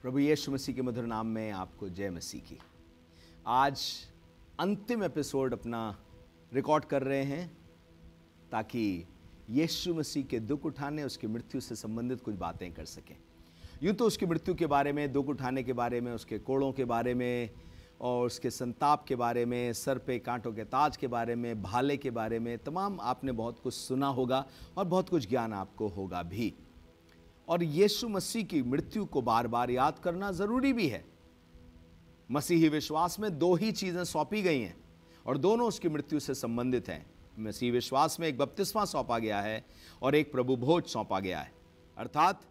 प्रभु यीशु मसीह के मधुर नाम में आपको जय मसीह की। आज अंतिम एपिसोड अपना रिकॉर्ड कर रहे हैं ताकि यीशु मसीह के दुख उठाने, उसकी मृत्यु से संबंधित कुछ बातें कर सकें। यूँ तो उसकी मृत्यु के बारे में, दुख उठाने के बारे में, उसके कोड़ों के बारे में और उसके संताप के बारे में, सर पे कांटों के ताज के बारे में, भाले के बारे में तमाम आपने बहुत कुछ सुना होगा और बहुत कुछ ज्ञान आपको होगा भी। और यीशु मसीह की मृत्यु को बार बार याद करना ज़रूरी भी है। मसीही विश्वास में दो ही चीज़ें सौंपी गई हैं और दोनों उसकी मृत्यु से संबंधित हैं। मसीही विश्वास में एक बपतिस्मा सौंपा गया है और एक प्रभु भोज सौंपा गया है। अर्थात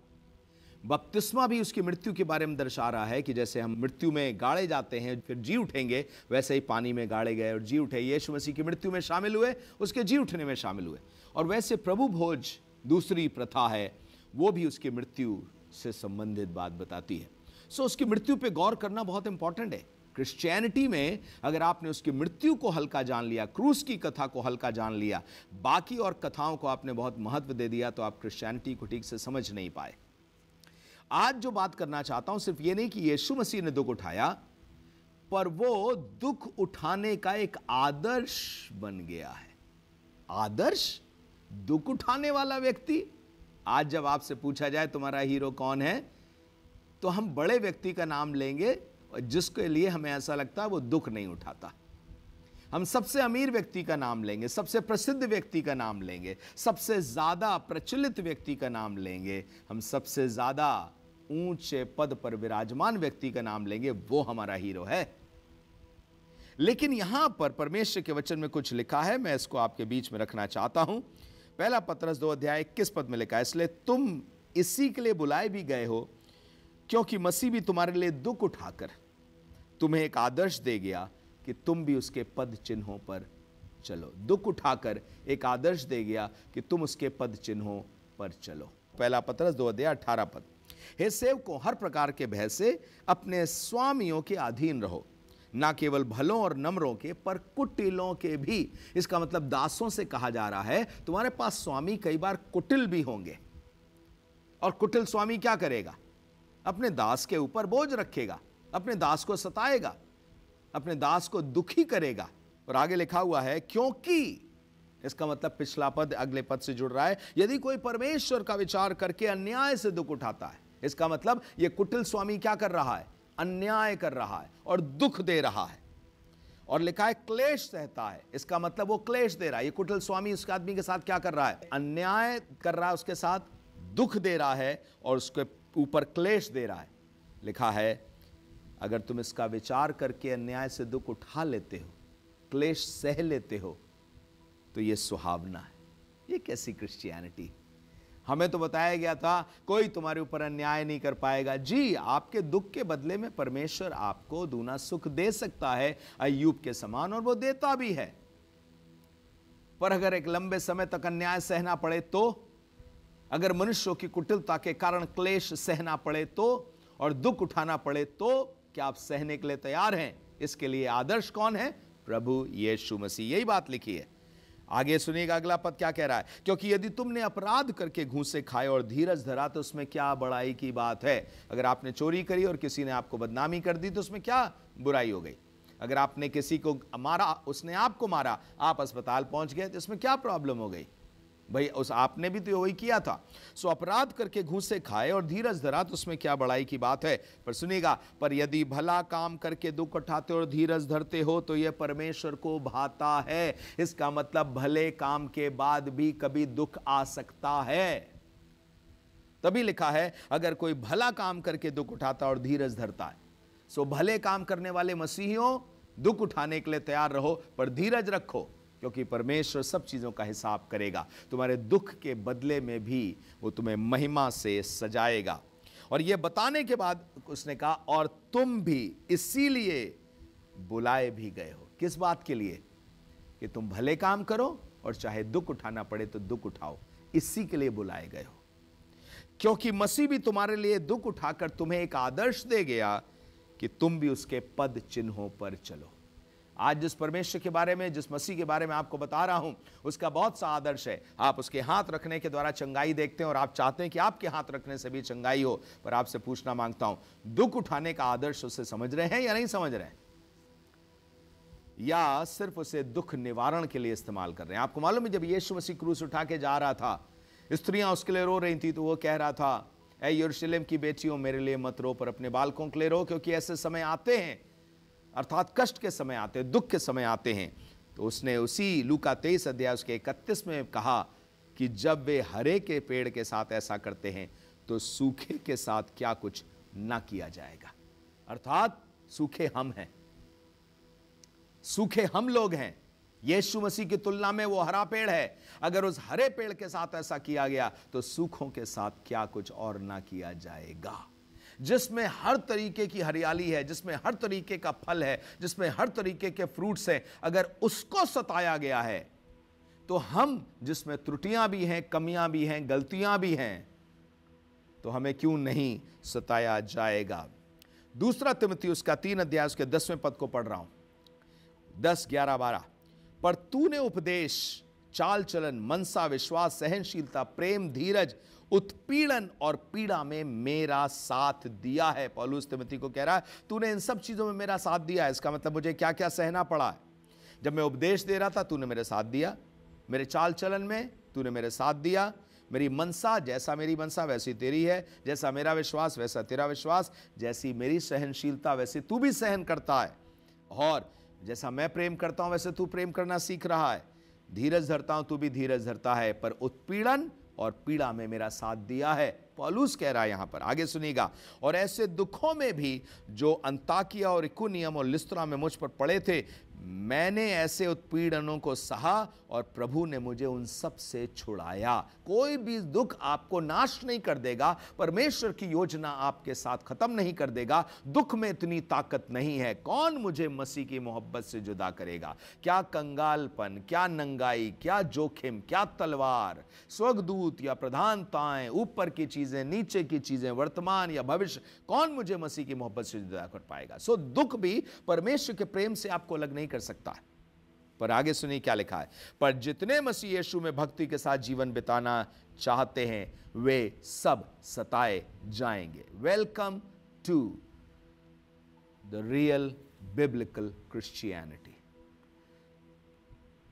बपतिस्मा भी उसकी मृत्यु के बारे में दर्शा रहा है कि जैसे हम मृत्यु में गाड़े जाते हैं फिर जी उठेंगे, वैसे ही पानी में गाड़े गए और जी उठे। यीशु मसीह की मृत्यु में शामिल हुए, उसके जी उठने में शामिल हुए। और वैसे प्रभु भोज दूसरी प्रथा है, वो भी उसकी मृत्यु से संबंधित बात बताती है। सो उसकी मृत्यु पे गौर करना बहुत इंपॉर्टेंट है। क्रिश्चियनिटी में अगर आपने उसकी मृत्यु को हल्का जान लिया, क्रूस की कथा को हल्का जान लिया, बाकी और कथाओं को आपने बहुत महत्व दे दिया, तो आप क्रिश्चियनिटी को ठीक से समझ नहीं पाए। आज जो बात करना चाहता हूं सिर्फ ये नहीं कि यीशु मसीह ने दुख उठाया, पर वो दुख उठाने का एक आदर्श बन गया है। आदर्श, दुख उठाने वाला व्यक्ति। आज जब आपसे पूछा जाए तुम्हारा हीरो कौन है, तो हम बड़े व्यक्ति का नाम लेंगे और जिसके लिए हमें ऐसा लगता है वो दुख नहीं उठाता। हम सबसे अमीर व्यक्ति का नाम लेंगे, सबसे प्रसिद्ध व्यक्ति का नाम लेंगे, सबसे ज्यादा प्रचलित व्यक्ति का नाम लेंगे, हम सबसे ज्यादा ऊंचे पद पर विराजमान व्यक्ति का नाम लेंगे, वो हमारा हीरो है। लेकिन यहां पर परमेश्वर के वचन में कुछ लिखा है, मैं इसको आपके बीच में रखना चाहता हूं। पहला पतरस 2:21 में लिखा है, इसलिए तुम इसी के लिए बुलाए भी गए हो क्योंकि मसीह भी तुम्हारे लिए दुख उठाकर तुम्हें एक आदर्श दे गया कि तुम भी उसके पद चिन्हों पर चलो। दुख उठाकर एक आदर्श दे गया कि तुम उसके पद चिन्हों पर चलो। पहला पतरस 2:18। हे सेवकों, हर प्रकार के भय से अपने स्वामियों के अधीन रहो, ना केवल भलों और नम्रों के पर कुटिलों के भी। इसका मतलब दासों से कहा जा रहा है, तुम्हारे पास स्वामी कई बार कुटिल भी होंगे। और कुटिल स्वामी क्या करेगा? अपने दास के ऊपर बोझ रखेगा, अपने दास को सताएगा, अपने दास को दुखी करेगा। और आगे लिखा हुआ है क्योंकि, इसका मतलब पिछला पद अगले पद से जुड़ रहा है, यदि कोई परमेश्वर का विचार करके अन्याय से दुख उठाता है। इसका मतलब यह कुटिल स्वामी क्या कर रहा है? अन्याय कर रहा है और दुख दे रहा है। और लिखा है क्लेश सहता है। इसका मतलब वो क्लेश दे रहा है। ये कुटिल स्वामी उसके आदमी के साथ क्या कर रहा है? अन्याय कर रहा है, उसके साथ दुख दे रहा है और उसके ऊपर क्लेश दे रहा है। लिखा है अगर तुम इसका विचार करके अन्याय से दुख उठा लेते हो, क्लेश सह लेते हो, तो ये सुहावना है। ये कैसी क्रिश्चियनिटी? हमें तो बताया गया था कोई तुम्हारे ऊपर अन्याय नहीं कर पाएगा। जी, आपके दुख के बदले में परमेश्वर आपको दूना सुख दे सकता है, अय्यूब के समान, और वो देता भी है। पर अगर एक लंबे समय तक अन्याय सहना पड़े तो, अगर मनुष्यों की कुटिलता के कारण क्लेश सहना पड़े तो, और दुख उठाना पड़े तो, क्या आप सहने के लिए तैयार हैं? इसके लिए आदर्श कौन है? प्रभु यीशु मसीह। यही बात लिखी है। आगे सुनिएगा, अगला पद क्या कह रहा है? क्योंकि यदि तुमने अपराध करके घूंसे खाए और धीरज धरा तो उसमें क्या बड़ाई की बात है? अगर आपने चोरी करी और किसी ने आपको बदनामी कर दी तो उसमें क्या बुराई हो गई? अगर आपने किसी को मारा, उसने आपको मारा, आप अस्पताल पहुंच गए, तो इसमें क्या प्रॉब्लम हो गई? भाई उस आपने भी तो वही किया था। सो अपराध करके घूंसे खाए और धीरज धरा तो उसमें क्या बड़ाई की बात है? पर सुनिएगा, पर यदि भला काम करके दुख उठाते और धीरज धरते हो तो यह परमेश्वर को भाता है। इसका मतलब भले काम के बाद भी कभी दुख आ सकता है। तभी लिखा है अगर कोई भला काम करके दुख उठाता और धीरज धरता है। सो भले काम करने वाले मसीहियों, दुख उठाने के लिए तैयार रहो, पर धीरज रखो, क्योंकि परमेश्वर सब चीज़ों का हिसाब करेगा। तुम्हारे दुख के बदले में भी वो तुम्हें महिमा से सजाएगा। और ये बताने के बाद उसने कहा और तुम भी इसीलिए बुलाए भी गए हो। किस बात के लिए? कि तुम भले काम करो और चाहे दुख उठाना पड़े तो दुख उठाओ। इसी के लिए बुलाए गए हो, क्योंकि मसीह भी तुम्हारे लिए दुख उठाकर तुम्हें एक आदर्श दे गया कि तुम भी उसके पद चिन्हों पर चलो। आज जिस परमेश्वर के बारे में, जिस मसीह के बारे में आपको बता रहा हूं, उसका बहुत सा आदर्श है। आप उसके हाथ रखने के द्वारा चंगाई देखते हैं और आप चाहते हैं कि आपके हाथ रखने से भी चंगाई हो। पर आपसे पूछना मांगता हूं, दुख उठाने का आदर्श उसे समझ रहे हैं या नहीं समझ रहे हैं, या सिर्फ उसे दुख निवारण के लिए इस्तेमाल कर रहे हैं? आपको मालूम है, जब यीशु मसीह क्रूस उठा के जा रहा था, स्त्रियां उसके लिए रो रही थी, तो वो कह रहा था, ऐ यरूशलेम की बेटियों, मेरे लिए मत रो, पर अपने बालकों के लिए रो, क्योंकि ऐसे समय आते हैं, अर्थात कष्ट के समय आते हैं, दुख के समय आते हैं। तो उसने उसी लूका 23 अध्याय उसके 31 में कहा कि जब वे हरे के पेड़ के साथ ऐसा करते हैं, तो सूखे के साथ क्या कुछ ना किया जाएगा। अर्थात सूखे हम हैं, सूखे हम लोग हैं। यीशु मसीह की तुलना में वो हरा पेड़ है। अगर उस हरे पेड़ के साथ ऐसा किया गया, तो सूखों के साथ क्या कुछ और ना किया जाएगा। जिसमें हर तरीके की हरियाली है, जिसमें हर तरीके का फल है, जिसमें हर तरीके के फ्रूट्स हैं, अगर उसको सताया गया है, तो हम जिसमें त्रुटियां भी हैं, कमियां भी हैं, गलतियां भी हैं, तो हमें क्यों नहीं सताया जाएगा। दूसरा तिमुथी उसका 3 अध्याय उसके 10वें पद को पढ़ रहा हूं, 10, 11, 12। पर तूने उपदेश, चाल चलन, मनसा, विश्वास, सहनशीलता, प्रेम, धीरज, उत्पीड़न और पीड़ा में मेरा साथ दिया है। पौलुस तिमुथी को कह रहा है, तूने इन सब चीजों में मेरा साथ दिया है। इसका मतलब मुझे क्या क्या सहना पड़ा है। जब मैं उपदेश दे रहा था, तूने मेरे साथ दिया। मेरे चाल चलन में तूने मेरे साथ दिया। मेरी मनसा, जैसा मेरी मनसा वैसी तेरी है। जैसा मेरा विश्वास वैसा तेरा विश्वास। जैसी मेरी सहनशीलता वैसे तू भी सहन करता है। और जैसा मैं प्रेम करता हूं वैसे तू प्रेम करना सीख रहा है। धीरज धरता हूं, तू भी धीरज धरता है। पर उत्पीड़न और पीड़ा में मेरा साथ दिया है। पौलुस कह रहा है यहां पर, आगे सुनिएगा। और ऐसे दुखों में भी जो अंताकिया और इकुनियम और लिस्त्रा में मुझ पर पड़े थे, मैंने ऐसे उत्पीड़नों को सहा और प्रभु ने मुझे उन सब से छुड़ाया। कोई भी दुख आपको नाश नहीं कर देगा। परमेश्वर की योजना आपके साथ खत्म नहीं कर देगा। दुख में इतनी ताकत नहीं है। कौन मुझे मसीह की मोहब्बत से जुदा करेगा? क्या कंगालपन, क्या नंगाई, क्या जोखिम, क्या तलवार, स्वर्गदूत या प्रधानताएं, ऊपर की चीजें, नीचे की चीजें, वर्तमान या भविष्य, कौन मुझे मसीह की मोहब्बत से जुदा कर पाएगा? सो दुख भी परमेश्वर के प्रेम से आपको अलग नहीं कर सकता है। पर आगे सुनिए क्या लिखा है। पर जितने मसीह यीशु में भक्ति के साथ जीवन बिताना चाहते हैं, वे सब सताए जाएंगे। Welcome to the real biblical Christianity.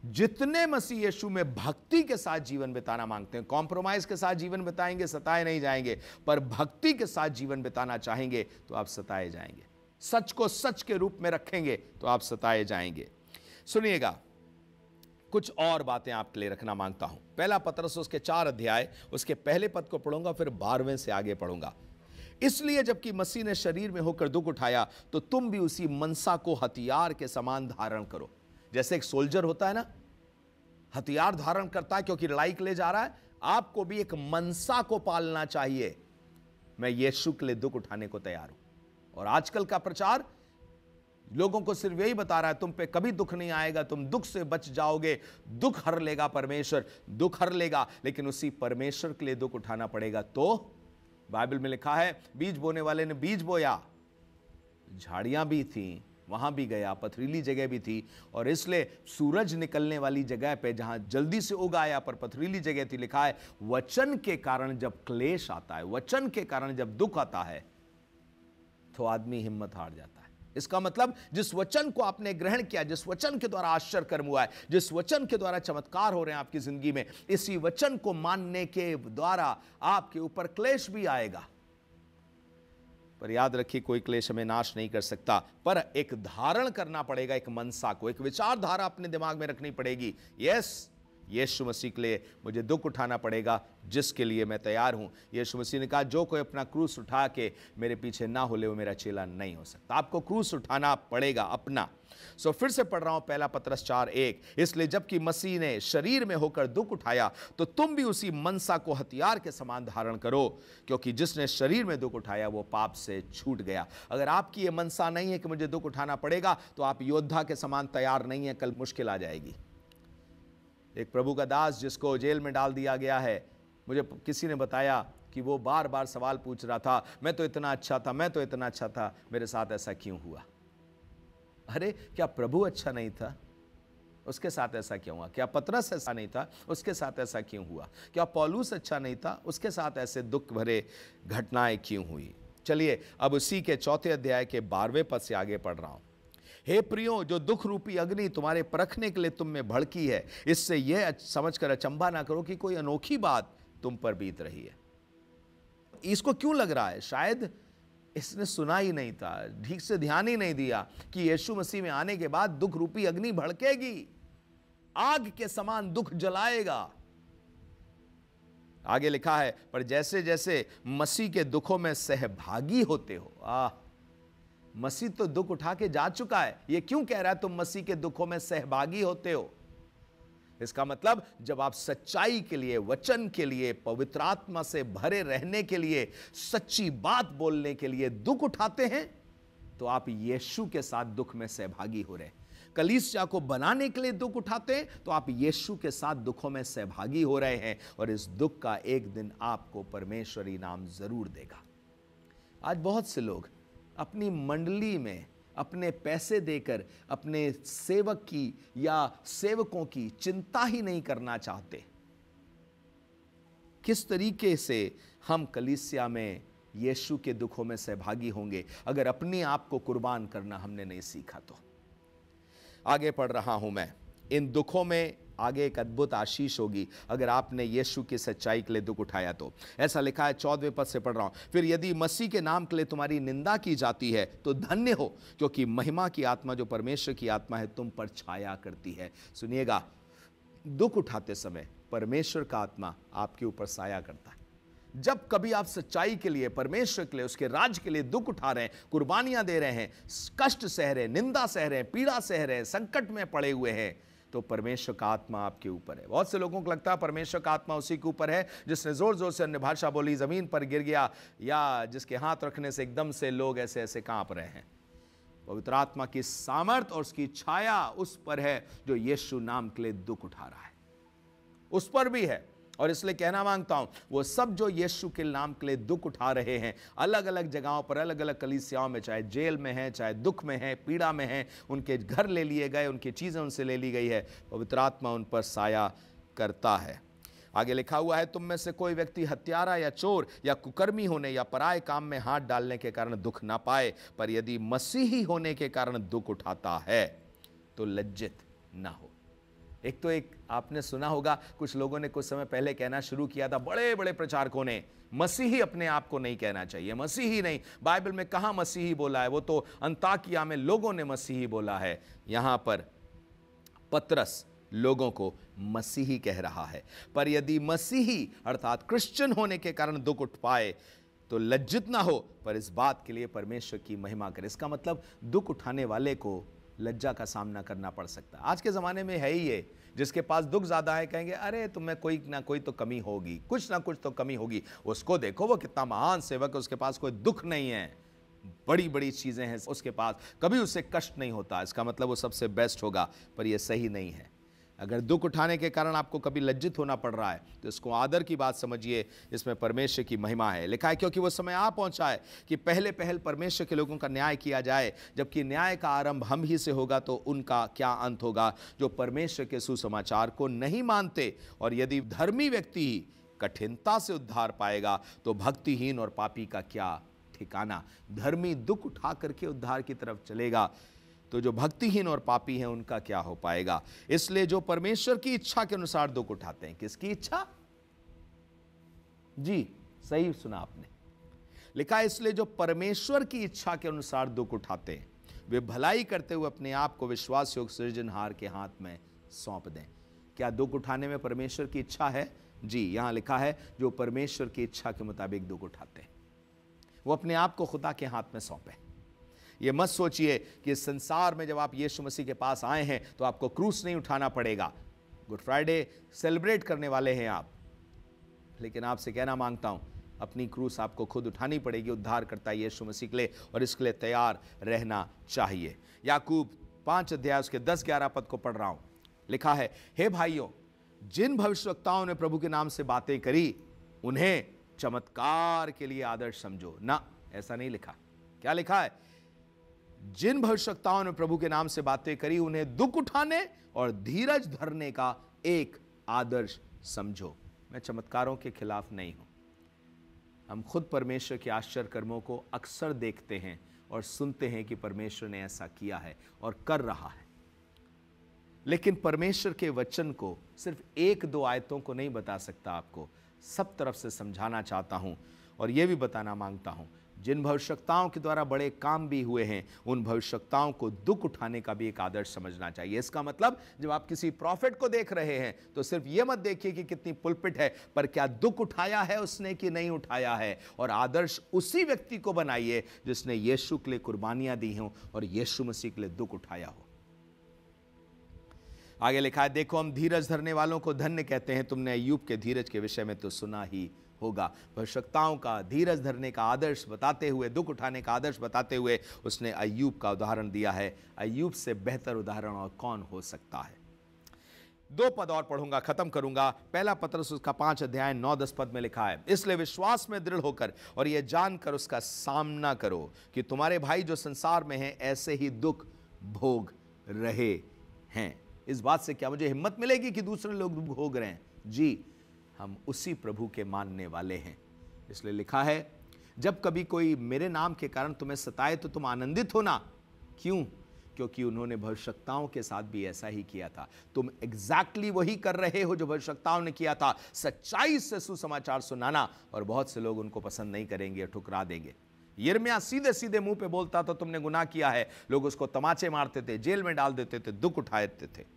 जितने मसीह यीशु में भक्ति के साथ जीवन बिताना मांगते हैं, कॉम्प्रोमाइज के साथ जीवन बिताएंगे, सताए नहीं जाएंगे। पर भक्ति के साथ जीवन बिताना चाहेंगे तो आप सताए जाएंगे। सच को सच के रूप में रखेंगे तो आप सताए जाएंगे। सुनिएगा, कुछ और बातें आपके लिए रखना मांगता हूं। पहला पतरस उसके 4 अध्याय उसके पहले पद को पढ़ूंगा, फिर 12वें से आगे पढ़ूंगा। इसलिए जबकि मसीह ने शरीर में होकर दुख उठाया, तो तुम भी उसी मनसा को हथियार के समान धारण करो। जैसे एक सोल्जर होता है ना, हथियार धारण करता है क्योंकि लड़ाई के लिए जा रहा है, आपको भी एक मनसा को पालना चाहिए। मैं यीशु के लिए दुख उठाने को तैयार हूं। और आजकल का प्रचार लोगों को सिर्फ यही बता रहा है, तुम पे कभी दुख नहीं आएगा, तुम दुख से बच जाओगे, दुख हर लेगा परमेश्वर, दुख हर लेगा। लेकिन उसी परमेश्वर के लिए दुख उठाना पड़ेगा। तो बाइबल में लिखा है, बीज बोने वाले ने बीज बोया, झाड़ियां भी थी, वहां भी गया, पथरीली जगह भी थी, और इसलिए सूरज निकलने वाली जगह पे जहां जल्दी से उगाया पर पथरीली जगह थी। लिखा है, वचन के कारण जब क्लेश आता है, वचन के कारण जब दुख आता है, तो आदमी हिम्मत हार जाता है। इसका मतलब जिस वचन को आपने ग्रहण किया, जिस वचन के द्वारा आश्चर्य कर्म हुआ है, जिस वचन के द्वारा चमत्कार हो रहे हैं आपकी जिंदगी में, इसी वचन को मानने के द्वारा आपके ऊपर क्लेश भी आएगा। पर याद रखिए, कोई क्लेश हमें नाश नहीं कर सकता। पर एक धारण करना पड़ेगा, एक मनसा को, एक विचारधारा अपने दिमाग में रखनी पड़ेगी। यस, यीशु मसीह के लिए मुझे दुख उठाना पड़ेगा, जिसके लिए मैं तैयार हूं। यीशु मसीह ने कहा, जो कोई अपना क्रूस उठा के मेरे पीछे ना हो ले, वो मेरा चेला नहीं हो सकता। आपको क्रूस उठाना पड़ेगा अपना। सो फिर से पढ़ रहा हूं, पहला पतरस 4:1। इसलिए जबकि मसीह ने शरीर में होकर दुख उठाया, तो तुम भी उसी मनसा को हथियार के समान धारण करो, क्योंकि जिसने शरीर में दुख उठाया वो पाप से छूट गया। अगर आपकी ये मनसा नहीं है कि मुझे दुख उठाना पड़ेगा, तो आप योद्धा के समान तैयार नहीं है, कल मुश्किल आ जाएगी। एक प्रभु का दास जिसको जेल में डाल दिया गया है, मुझे किसी ने बताया कि वो बार बार सवाल पूछ रहा था, मैं तो इतना अच्छा था, मैं तो इतना अच्छा था, मेरे साथ ऐसा क्यों हुआ? अरे क्या प्रभु अच्छा नहीं था, उसके साथ ऐसा क्यों हुआ? क्या पतरस ऐसा नहीं था, उसके साथ ऐसा क्यों हुआ? क्या पौलुस अच्छा नहीं था, उसके साथ ऐसे दुख भरे घटनाएं क्यों हुई? चलिए अब उसी के 4 अध्याय के 12वें पद से आगे पढ़ रहा हूं। हे प्रियो, जो दुख रूपी अग्नि तुम्हारे परखने के लिए तुम में भड़की है, इससे यह समझकर अचंभा ना करो कि कोई अनोखी बात तुम पर बीत रही है। इसको क्यों लग रहा है? शायद इसने सुना ही नहीं था, ठीक से ध्यान ही नहीं दिया कि यीशु मसीह में आने के बाद दुख रूपी अग्नि भड़केगी, आग के समान दुख जलाएगा। आगे लिखा है, पर जैसे जैसे मसीह के दुखों में सहभागी होते हो। मसीह तो दुख उठा के जा चुका है, ये क्यों कह रहा है तुम मसीह के दुखों में सहभागी होते हो? इसका मतलब जब आप सच्चाई के लिए, वचन के लिए, पवित्र आत्मा से भरे रहने के लिए, सच्ची बात बोलने के लिए दुख उठाते हैं, तो आप यीशु के साथ दुख में सहभागी हो रहे हैं। कलीसिया को बनाने के लिए दुख उठाते हैं, तो आप यीशु के साथ दुखों में सहभागी हो रहे हैं, और इस दुख का एक दिन आपको परमेश्वर इनाम जरूर देगा। आज बहुत से लोग अपनी मंडली में अपने पैसे देकर अपने सेवक की या सेवकों की चिंता ही नहीं करना चाहते। किस तरीके से हम कलीसिया में यीशु के दुखों में सहभागी होंगे अगर अपने आप को कुर्बान करना हमने नहीं सीखा तो? आगे पढ़ रहा हूं मैं। इन दुखों में आगे एक अद्भुत आशीष होगी अगर आपने यीशु की सच्चाई के लिए दुख उठाया तो। ऐसा लिखा है, 14वें पद से पढ़ रहा हूं। फिर यदि मसीह के नाम के लिए तुम्हारी निंदा की जाती है तो धन्य हो, क्योंकि महिमा की आत्मा जो परमेश्वर की आत्मा है तुम पर छाया करती है। सुनिएगा, दुख उठाते समय परमेश्वर का आत्मा आपके ऊपर साया करता है। जब कभी आप सच्चाई के लिए, परमेश्वर के लिए, उसके राज के लिए दुख उठा रहे हैं, कुर्बानियां दे रहे हैं, कष्ट सह रहे हैं, निंदा सह रहे हैं, पीड़ा सह रहे हैं, संकट में पड़े हुए हैं, तो परमेश्वर का आत्मा आपके ऊपर है। बहुत से लोगों को लगता है परमेश्वर का आत्मा उसी के ऊपर है जिसने जोर जोर से अन्य भाषा बोली, जमीन पर गिर गया, या जिसके हाथ रखने से एकदम से लोग ऐसे ऐसे कांप रहे हैं। पवित्र आत्मा की सामर्थ और उसकी छाया उस पर है जो यीशु नाम के लिए दुख उठा रहा है, उस पर भी है। और इसलिए कहना मांगता हूं, वो सब जो यीशु के नाम के लिए दुख उठा रहे हैं, अलग अलग जगहों पर, अलग अलग कलीसियाओं में, चाहे जेल में है, चाहे दुख में है, पीड़ा में है, उनके घर ले लिए गए, उनकी चीजें उनसे ले ली गई है, पवित्र आत्मा उन पर साया करता है। आगे लिखा हुआ है, तुम में से कोई व्यक्ति हत्यारा या चोर या कुकर्मी होने या पराये काम में हाथ डालने के कारण दुख ना पाए, पर यदि मसीही होने के कारण दुख उठाता है तो लज्जित ना हो। एक आपने सुना होगा, कुछ लोगों ने कुछ समय पहले कहना शुरू किया था, बड़े बड़े प्रचारकों ने, मसीही अपने आप को नहीं कहना चाहिए, मसीही नहीं। बाइबल में कहां मसीही बोला है? वो तो अंताकिया में लोगों ने मसीही बोला है। यहां पर पतरस लोगों को मसीही कह रहा है। पर यदि मसीही अर्थात क्रिश्चियन होने के कारण दुख उठ पाए तो लज्जित ना हो, पर इस बात के लिए परमेश्वर की महिमा करे। इसका मतलब दुख उठाने वाले को लज्जा का सामना करना पड़ सकता है। आज के ज़माने में है ही ये, जिसके पास दुख ज़्यादा है कहेंगे अरे तुम्हें कोई ना कोई तो कमी होगी, कुछ ना कुछ तो कमी होगी। उसको देखो, वो कितना महान सेवक है, उसके पास कोई दुख नहीं है, बड़ी बड़ी चीज़ें हैं उसके पास, कभी उससे कष्ट नहीं होता, इसका मतलब वो सबसे बेस्ट होगा। पर यह सही नहीं है। अगर दुख उठाने के कारण आपको कभी लज्जित होना पड़ रहा है तो इसको आदर की बात समझिए, इसमें परमेश्वर की महिमा है। लिखा है, क्योंकि वो समय आ पहुंचा है कि पहले पहल परमेश्वर के लोगों का न्याय किया जाए, जबकि न्याय का आरंभ हम ही से होगा तो उनका क्या अंत होगा जो परमेश्वर के सुसमाचार को नहीं मानते। और यदि धर्मी व्यक्ति ही कठिनता से उद्धार पाएगा तो भक्तिहीन और पापी का क्या ठिकाना। धर्मी दुख उठा करके उद्धार की तरफ चलेगा तो जो भक्तिहीन और पापी हैं उनका क्या हो पाएगा। इसलिए जो परमेश्वर की इच्छा के अनुसार दुख उठाते हैं, किसकी इच्छा? जी सही सुना आपने, लिखा है इसलिए जो परमेश्वर की इच्छा के अनुसार दुख उठाते हैं वे भलाई करते हुए अपने आप को विश्वास योग्य सृजनहार के हाथ में सौंप दें। क्या दुख उठाने में परमेश्वर की इच्छा है? जी, यहां लिखा है जो परमेश्वर की इच्छा के मुताबिक दुख उठाते हैं वो अपने आप को खुदा के हाथ में सौंपे। ये मत सोचिए कि इस संसार में जब आप यीशु मसीह के पास आए हैं तो आपको क्रूस नहीं उठाना पड़ेगा। गुड फ्राइडे सेलिब्रेट करने वाले हैं आप, लेकिन आपसे कहना मांगता हूं अपनी क्रूस आपको खुद उठानी पड़ेगी। उद्धार करता है यीशु मसीह के लिए और इसके लिए तैयार रहना चाहिए। याकूब 5 अध्याय उसके 10-11 पद को पढ़ रहा हूं। लिखा है, हे भाइयों, जिन भविष्यवक्ताओं ने प्रभु के नाम से बातें करी उन्हें चमत्कार के लिए आदर्श समझो। ना, ऐसा नहीं लिखा। क्या लिखा है? जिन भविष्यवक्ताओं ने प्रभु के नाम से बातें करी उन्हें दुख उठाने और धीरज धरने का एक आदर्श समझो। मैं चमत्कारों के खिलाफ नहीं हूं। हम खुद परमेश्वर के आश्चर्य कर्मों को अक्सर देखते हैं और सुनते हैं कि परमेश्वर ने ऐसा किया है और कर रहा है, लेकिन परमेश्वर के वचन को सिर्फ एक दो आयतों को नहीं बता सकता। आपको सब तरफ से समझाना चाहता हूं और यह भी बताना मांगता हूं, जिन भविष्यवक्ताओं के द्वारा बड़े काम भी हुए हैं उन भविष्यवक्ताओं को दुख उठाने का भी एक आदर्श समझना चाहिए। इसका मतलब जब आप किसी प्रॉफिट को देख रहे हैं तो सिर्फ यह मत देखिए कि कितनी पुलपिट है, पर क्या दुख उठाया है उसने कि नहीं उठाया है। और आदर्श उसी व्यक्ति को बनाइए जिसने यीशु के लिए कुर्बानियां दी हों और यीशु मसीह के लिए दुख उठाया हो। आगे लिखा है, देखो हम धीरज धरने वालों को धन्य कहते हैं। तुमने अय्यूब के धीरज के विषय में तो सुना ही होगा। भविष्यवक्ताओं का धीरज धरने का आदर्श बताते हुए, दुख उठाने का आदर्श बताते हुए उसने अय्यूब का उदाहरण दिया है। अय्यूब से बेहतर उदाहरण और कौन हो सकता है। 2 पद और पढ़ूंगा, खत्म करूंगा। पहला पत्रस उसका 5 अध्याय 9-10 पद में लिखा है, इसलिए विश्वास में दृढ़ होकर और यह जानकर उसका सामना करो कि तुम्हारे भाई जो संसार में हैं ऐसे ही दुख भोग रहे हैं। इस बात से क्या मुझे हिम्मत मिलेगी कि दूसरे लोग दुख भोग रहे हैं? जी, हम उसी प्रभु के मानने वाले हैं। इसलिए लिखा है, जब कभी कोई मेरे नाम के कारण तुम्हें सताए तो तुम आनंदित होना। क्यों? क्योंकि उन्होंने भविष्यवक्ताओं के साथ भी ऐसा ही किया था। तुम एग्जैक्टली वही कर रहे हो जो भविष्यवक्ताओं ने किया था, सच्चाई से सुसमाचार सुनाना। और बहुत से लोग उनको पसंद नहीं करेंगे, ठुकरा देंगे। यिर्मयाह सीधे सीधे मुंह पे बोलता था, तुमने गुनाह किया है। लोग उसको तमाचे मारते थे, जेल में डाल देते थे, दुख उठाते थे।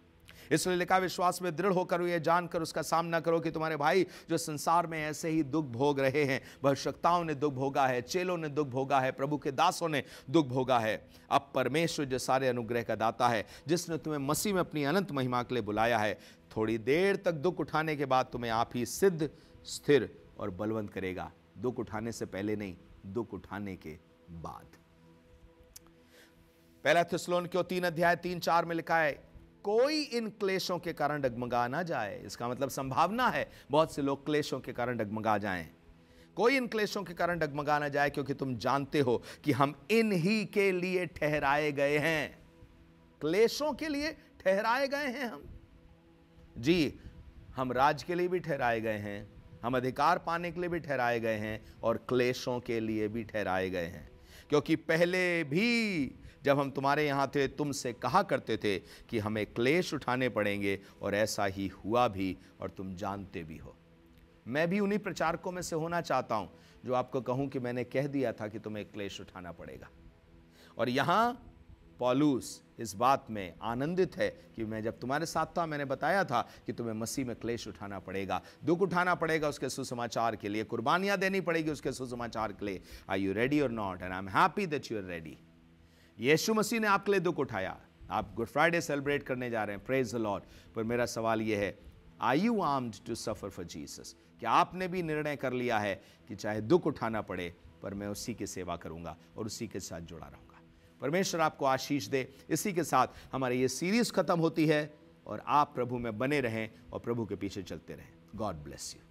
इसलिए लिखा, विश्वास में दृढ़ होकर यह जानकर उसका सामना करो कि तुम्हारे भाई जो संसार में ऐसे ही दुख भोग रहे हैं। भविष्यवक्ताओं ने दुख भोगा है, चेलों ने दुख भोगा है, प्रभु के दासों ने दुख भोगा है। अब परमेश्वर जो सारे अनुग्रह का दाता है, जिसने तुम्हें मसीह में अपनी अनंत महिमा के लिए बुलाया है, थोड़ी देर तक दुख उठाने के बाद तुम्हें आप ही सिद्ध, स्थिर और बलवंत करेगा। दुख उठाने से पहले नहीं, दुख उठाने के बाद। पहला थिस्सलुनीकियों 3 अध्याय 3-4 में लिखा है, कोई इन क्लेशों के कारण डगमगा ना जाए। इसका मतलब संभावना है बहुत से लोग क्लेशों के कारण डगमगा जाएं। कोई इन क्लेशों के कारण डगमगा ना जाए, क्योंकि तुम जानते हो कि हम इन ही के लिए ठहराए गए हैं। क्लेशों के लिए ठहराए गए हैं हम। जी, हम राज के लिए भी ठहराए गए हैं, हम अधिकार पाने के लिए भी ठहराए गए हैं और क्लेशों के लिए भी ठहराए गए हैं। क्योंकि पहले भी जब हम तुम्हारे यहाँ थे तुमसे कहा करते थे कि हमें क्लेश उठाने पड़ेंगे, और ऐसा ही हुआ भी और तुम जानते भी हो। मैं भी उन्हीं प्रचारकों में से होना चाहता हूँ जो आपको कहूँ कि मैंने कह दिया था कि तुम्हें क्लेश उठाना पड़ेगा। और यहाँ पौलुस इस बात में आनंदित है कि मैं जब तुम्हारे साथ था मैंने बताया था कि तुम्हें मसीह में क्लेश उठाना पड़ेगा, दुख उठाना पड़ेगा उसके सुसमाचार के लिए, कुर्बानियाँ देनी पड़ेगी उसके सुसमाचार के लिए। Are you ready or not? And I am happy that you are ready. Yeshu Masih ने आपके लिए दुख उठाया। आप गुड फ्राइडे सेलिब्रेट करने जा रहे हैं, प्रेज द लॉर्ड। पर मेरा सवाल यह है, are you armed to suffer for Jesus? क्या आपने भी निर्णय कर लिया है कि चाहे दुख उठाना पड़े पर मैं उसी की सेवा करूंगा और उसी के साथ जुड़ा रहूंगा? परमेश्वर आपको आशीष दे। इसी के साथ हमारी ये सीरीज खत्म होती है और आप प्रभु में बने रहें और प्रभु के पीछे चलते रहें। God bless you.